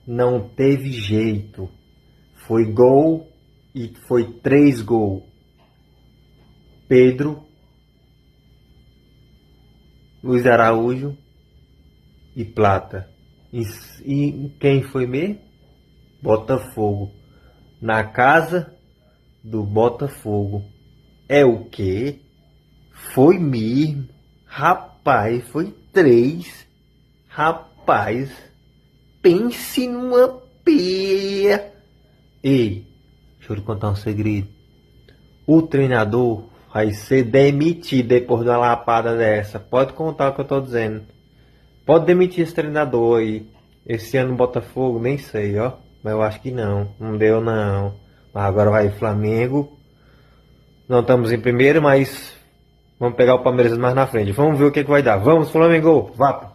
Não teve jeito. Foi gol e foi 3 gols. Pedro, Luiz Araújo e Plata. E quem foi mesmo? Botafogo. Na casa do Botafogo. É o quê? Foi mesmo. Rapaz, foi 3. Rapaz, pense numa peia. Ei, deixa eu lhe contar um segredo. O treinador vai ser demitido depois de uma lapada dessa. Pode contar o que eu tô dizendo. Pode demitir esse treinador aí. Esse ano no Botafogo, nem sei, ó. Mas eu acho que não. Não deu, não. Mas agora vai Flamengo. Não estamos em primeiro, mas vamos pegar o Palmeiras mais na frente. Vamos ver o que vai dar. Vamos, Flamengo! Vá!